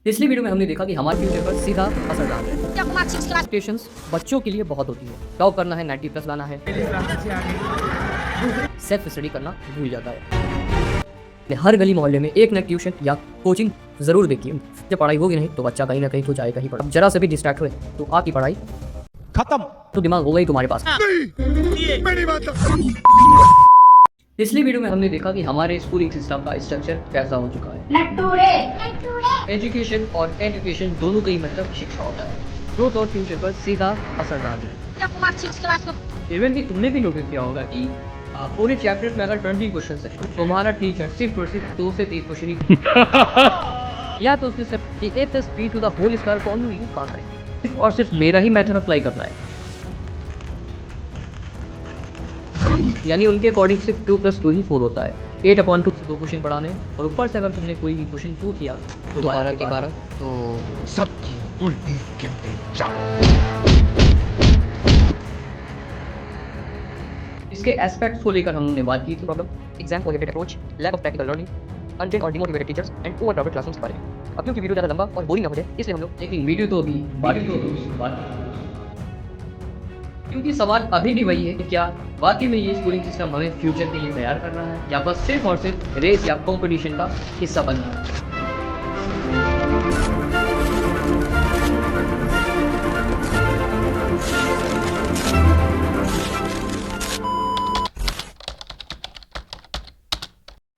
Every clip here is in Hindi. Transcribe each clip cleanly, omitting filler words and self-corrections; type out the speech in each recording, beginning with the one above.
पिछली वीडियो में हमने देखा कि हमारे फ्यूचर पर सीधा असर डाल रहे हैं। एक्सपेक्टेशंस बच्चों के लिए बहुत होती है। टॉप करना है, 90+ लाना है, सेल्फ स्टडी करना भूल जाता है। हर गली मोहल्ले में एक न ट्यूशन या कोचिंग जरूर देखिए। जब पढ़ाई होगी नहीं तो बच्चा कहीं ना कहीं तो जाएगा ही पढ़ा। जरा से भी डिस्ट्रैक्ट हुए तो आपकी पढ़ाई खत्म, तो दिमाग हो गई तुम्हारे पास। पिछली वीडियो में हमने देखा कि हमारे स्कूलिंग सिस्टम का स्ट्रक्चर कैसा हो चुका है। एजुकेशन और एजुकेशन दोनों का ही मतलब शिक्षा होता है। ग्रोथ और फ्यूचर पर सीधा असर डाल रहा है। इवन कि तुमने भी नोटिस किया होगा कि पूरे चैप्टर में अगर 20 क्वेश्चन है तो तुम्हारा टीचर सिर्फ और सिर्फ 2 से 3 क्वेश्चन ही या तो उसके सिर्फ a plus b to the whole square को यूज कर रहे हैं और सिर्फ मेरा ही मेथड अप्लाई करना है। यानी उनके अकॉर्डिंग सिर्फ 2 + 2 ही 4 होता है। 8/2 से 2 क्वेश्चन पढ़ाने और ऊपर से अगर तुमने कोई भी क्वेश्चन 2 किया तो 12 के 12 तो सबकी उल्टी गिनती चालू। इसके एस्पेक्ट्स को लेकर हमने बात की थी। Problem, exam oriented approach, lack of practical learning, untrained और demotivated teachers and overcrowded classrooms के बारे में। अब क्योंकि वीडियो ज़्यादा लंबा और बोरिंग ना हो जाए इसलिए हम लोग एक वीडियो तो अभी बाकी क्योंकि सवाल अभी भी वही है कि क्या वाकई में ये स्कूलिंग सिस्टम हमें फ्यूचर के लिए तैयार कर रहा है या बस सिर्फ और सिर्फ रेस या कंपटीशन का हिस्सा बन रहा है।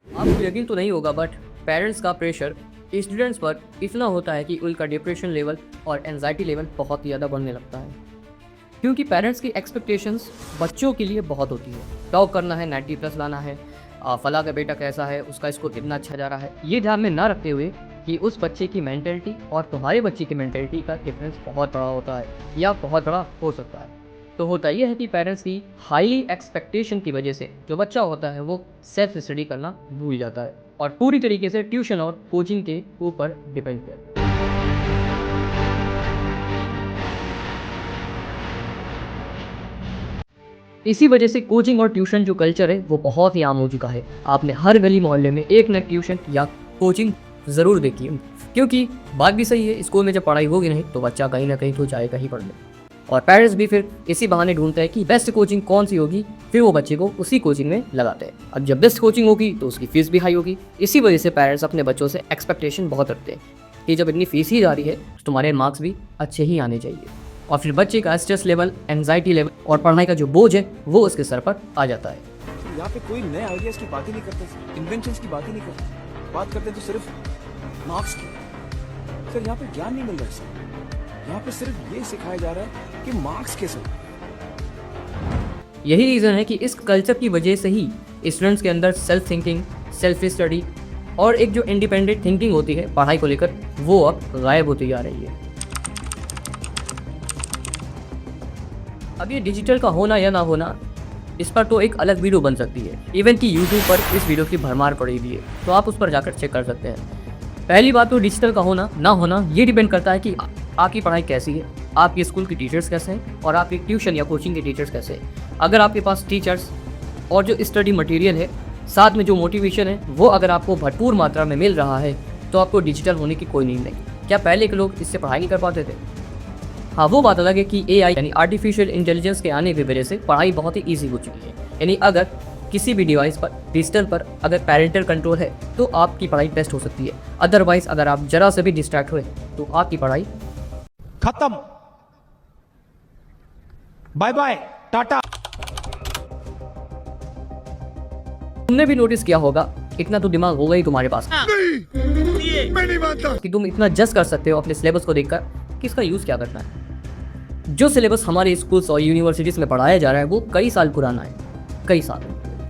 आपको यकीन तो नहीं होगा बट पेरेंट्स का प्रेशर स्टूडेंट्स पर इतना होता है कि उनका डिप्रेशन लेवल और एंजाइटी लेवल बहुत ज़्यादा बढ़ने लगता है। क्योंकि पेरेंट्स की एक्सपेक्टेशंस बच्चों के लिए बहुत होती है। टॉप करना है, 90+ लाना है, फला का बेटा कैसा है, उसका स्कोर कितना अच्छा जा रहा है, ये ध्यान में ना रखते हुए कि उस बच्चे की मेंटलिटी और तुम्हारे बच्चे की मेंटलिटी का डिफरेंस बहुत बड़ा होता है या बहुत बड़ा हो सकता है। तो होता यह है कि पेरेंट्स की हाईली एक्सपेक्टेशन की वजह से जो बच्चा होता है वो सेल्फ स्टडी करना भूल जाता है और पूरी तरीके से ट्यूशन और कोचिंग के ऊपर डिपेंड करता है। इसी वजह से कोचिंग और ट्यूशन जो कल्चर है वो बहुत ही आम हो चुका है। आपने हर गली मोहल्ले में एक न ट्यूशन या कोचिंग ज़रूर देखी है। क्योंकि बात भी सही है, स्कूल में जब पढ़ाई होगी नहीं तो बच्चा कहीं ना कहीं तो जाएगा ही पढ़ने। और पेरेंट्स भी फिर इसी बहाने ढूंढते हैं कि बेस्ट कोचिंग कौन सी होगी, फिर वो बच्चे को उसी कोचिंग में लगाते हैं। अब जब बेस्ट कोचिंग होगी तो उसकी फीस भी हाई होगी। इसी वजह से पेरेंट्स अपने बच्चों से एक्सपेक्टेशन बहुत रखते हैं कि जब इतनी फीस ही जा रही है तो तुम्हारे मार्क्स भी अच्छे ही आने चाहिए। और फिर बच्चे का स्ट्रेस लेवल, एंजाइटी लेवल और पढ़ाई का जो बोझ है वो उसके सर पर आ जाता है। यहाँ पे कोई नए आइडियाज की बात ही नहीं करते, इन्वेंशंस की बात ही नहीं करते। बात करते तो सिर्फ मार्क्स की। सर यहाँ पे ज्ञान नहीं मिल रहा है सर। यहाँ पे सिर्फ ये सिखाया जा रहा है कि मार्क्स कैसे। यही रीज़न है कि इस कल्चर की वजह से ही स्टूडेंट्स के अंदर सेल्फ थिंकिंग, सेल्फ स्टडी और एक जो इंडिपेंडेंट थिंकिंग होती है पढ़ाई को लेकर वो अब गायब होती जा रही है। अब ये डिजिटल का होना या ना होना इस पर तो एक अलग वीडियो बन सकती है। इवन कि यूट्यूब पर इस वीडियो की भरमार पड़ी हुई है तो आप उस पर जाकर चेक कर सकते हैं। पहली बात तो डिजिटल का होना ना होना ये डिपेंड करता है कि आपकी पढ़ाई कैसी है, आपके स्कूल की टीचर्स कैसे हैं और आपके ट्यूशन या कोचिंग के टीचर्स कैसे हैं। अगर आपके पास टीचर्स और जो स्टडी मटेरियल है साथ में जो मोटिवेशन है वो अगर आपको भरपूर मात्रा में मिल रहा है तो आपको डिजिटल होने की कोई नीड नहीं। क्या पहले के लोग इससे पढ़ाई नहीं कर पाते थे? हाँ, वो बात अलग है कि AI यानी आर्टिफिशियल इंटेलिजेंस के आने की वजह से पढ़ाई बहुत ही ईजी हो चुकी है। यानी अगर किसी भी डिवाइस पर, डिजिटल पर अगर पेरेंटल कंट्रोल है तो आपकी पढ़ाई बेस्ट हो सकती है। अदरवाइज अगर आप जरा से भी डिस्ट्रैक्ट हुए तो आपकी पढ़ाई खत्म, बाय बाय, टाटा। तुमने भी नोटिस किया होगा, इतना तो दिमाग होगा ही तुम्हारे पास मैं नहीं मानता कि तुम इतना जज कर सकते हो अपने सिलेबस को देखकर कि इसका यूज़ क्या करना है। जो सिलेबस हमारे स्कूल्स और यूनिवर्सिटीज़ में पढ़ाया जा रहा है वो कई साल पुराना है, कई साल।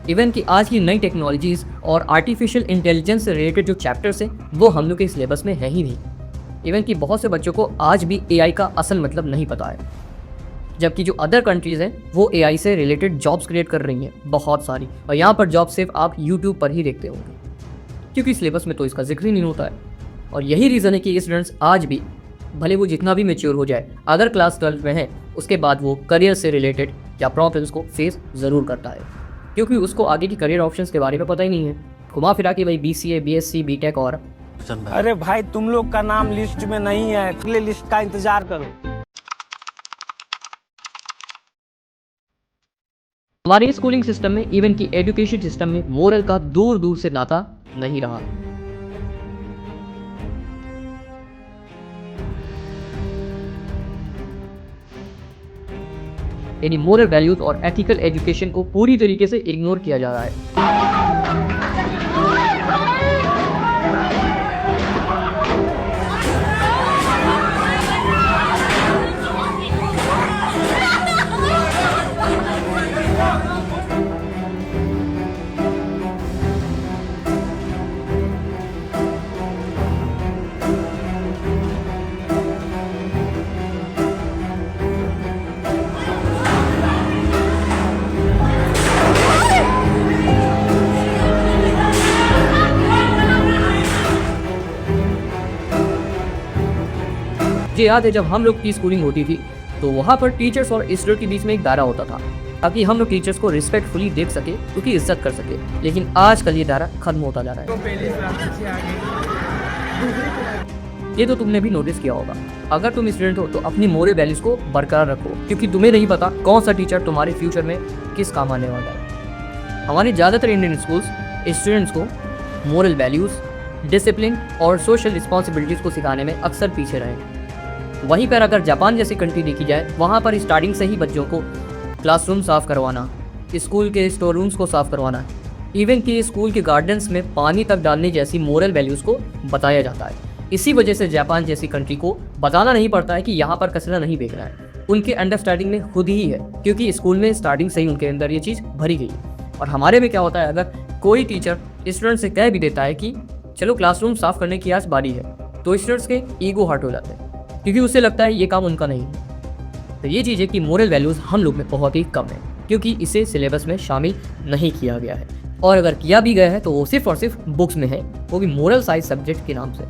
इवन कि आज की नई टेक्नोलॉजीज़ और आर्टिफिशियल इंटेलिजेंस से रिलेटेड जो चैप्टर्स हैं वो हम लोग के सिलेबस में है ही नहीं। इवन कि बहुत से बच्चों को आज भी AI का असल मतलब नहीं पता है, जबकि जो अदर कंट्रीज़ हैं वो AI से रिलेटेड जॉब्स क्रिएट कर रही हैं बहुत सारी। और यहाँ पर जॉब सिर्फ आप यूट्यूब पर ही देखते होंगे क्योंकि सिलेबस में तो इसका जिक्र ही नहीं होता है। और यही रीज़न है कि स्टूडेंट्स आज भी, भले वो जितना भी मैच्योर हो जाए, अगर क्लास 12 में है उसके बाद वो करियर से रिलेटेड या प्रॉब्लम्स को फेस ज़रूर करता है क्योंकि उसको आगे की करियर ऑप्शंस के बारे में पता ही नहीं है। घुमा फिरा के भाई BCA, BSc, BTech और अरे भाई तुम लोग का नाम लिस्ट में नहीं है, अगले लिस्ट का इंतजार करो। हमारे स्कूलिंग सिस्टम में, इवन की एजुकेशन सिस्टम में मोरल का दूर दूर से नाता नहीं रहा। यानी मोरल वैल्यूज और एथिकल एजुकेशन को पूरी तरीके से इग्नोर किया जा रहा है। मुझे याद है जब हम लोग की स्कूलिंग होती थी तो वहाँ पर टीचर्स और स्टूडेंट के बीच में एक दायरा होता था ताकि हम लोग टीचर्स को रिस्पेक्टफुली देख सके, उनकी इज्जत कर सके। लेकिन आजकल ये दायरा खत्म होता जा रहा है। ये तो तुमने भी नोटिस किया होगा। अगर तुम स्टूडेंट हो तो अपनी मोरल वैल्यूज को बरकरार रखो, क्योंकि तुम्हें नहीं पता कौन सा टीचर तुम्हारे फ्यूचर में किस काम आने वाला है। हमारे ज़्यादातर इंडियन स्कूल्स स्टूडेंट्स को मोरल वैल्यूज, डिसिप्लिन और सोशल रिस्पॉन्सिबिलिटीज़ को सिखाने में अक्सर पीछे रहे। वहीं पर अगर जापान जैसी कंट्री देखी जाए, वहाँ पर स्टार्टिंग से ही बच्चों को क्लासरूम साफ़ करवाना, स्कूल के स्टोर रूम्स को साफ़ करवाना, इवन कि स्कूल के गार्डन्स में पानी तक डालने जैसी मोरल वैल्यूज़ को बताया जाता है। इसी वजह से जापान जैसी कंट्री को बताना नहीं पड़ता है कि यहाँ पर कचरा नहीं फेंकना है। उनके अंडरस्टैंडिंग में खुद ही है, क्योंकि स्कूल में स्टार्टिंग से ही उनके अंदर ये चीज़ भरी गई है। और हमारे में क्या होता है, अगर कोई टीचर स्टूडेंट से कह भी देता है कि चलो क्लासरूम साफ़ करने की आज बारी है, तो स्टूडेंट्स के ईगो हर्ट हो जाते हैं, क्योंकि उसे लगता है ये काम उनका नहीं है। तो ये चीज़ है कि मोरल वैल्यूज़ हम लोग में बहुत ही कम है, क्योंकि इसे सिलेबस में शामिल नहीं किया गया है। और अगर किया भी गया है तो वो सिर्फ और सिर्फ बुक्स में है, वो भी मोरल साइंस सब्जेक्ट के नाम से,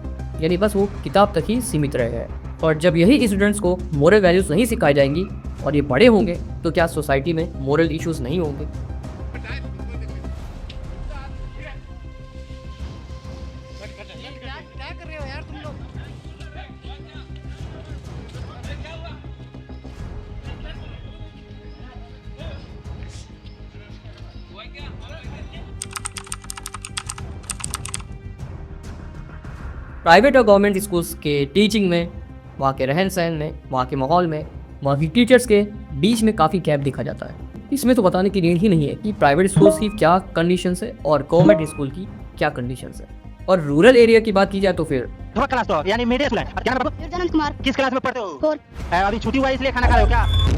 यानी बस वो किताब तक ही सीमित रह गया है। और जब यही स्टूडेंट्स को मोरल वैल्यूज़ नहीं सिखाई जाएंगी और ये बड़े होंगे, तो क्या सोसाइटी में मोरल इश्यूज़ नहीं होंगे? प्राइवेट और गवर्नमेंट स्कूल्स के टीचिंग में, वहाँ के रहन सहन में, वहाँ के माहौल में, वहाँ की टीचर्स के बीच में काफ़ी गैप देखा जाता है। इसमें तो बताने की नीड ही नहीं है कि प्राइवेट स्कूल्स की क्या कंडीशंस है और गवर्नमेंट स्कूल की क्या कंडीशंस है। और रूरल एरिया की बात की जाए तो फिर क्लास तो यानी मिडिल स्कूल है। क्या नाम है? निर्जनंत कुमार। किस क्लास में पढ़ते हो? 4। अभी छुट्टी हुआ इसलिए खाना खा रहे हो क्या?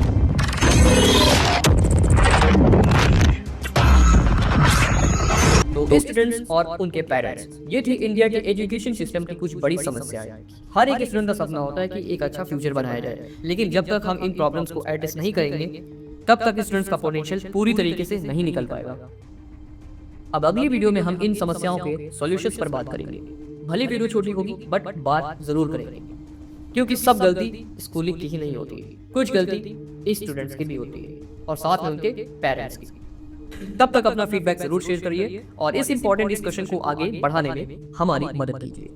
तो स्टूडेंट्स और उनके पेरेंट्स, ये थी इंडिया के एजुकेशन सिस्टम की कुछ बड़ी समस्याएं। हर एक स्टूडेंट का सपना होता है कि एक अच्छा फ्यूचर बनाया जाए, लेकिन जब तक हम इन प्रॉब्लम्स को एड्रेस नहीं करेंगे, तब तक स्टूडेंट्स का पोटेंशियल पूरी तरीके से नहीं निकल पाएगा। अब अगली वीडियो में हम इन समस्याओं के सॉल्यूशंस पर बात करेंगे। भले वीडियो छोटी होगी, बट बात जरूर करेंगे, क्योंकि सब गलती स्कूलिंग की ही नहीं होती है, कुछ गलती स्टूडेंट्स की भी होती है और साथ में उनके पेरेंट्स की। तब तक अपना फीडबैक जरूर शेयर करिए और इस इंपॉर्टेंट डिस्कशन को आगे बढ़ाने में हमारी मदद कीजिए।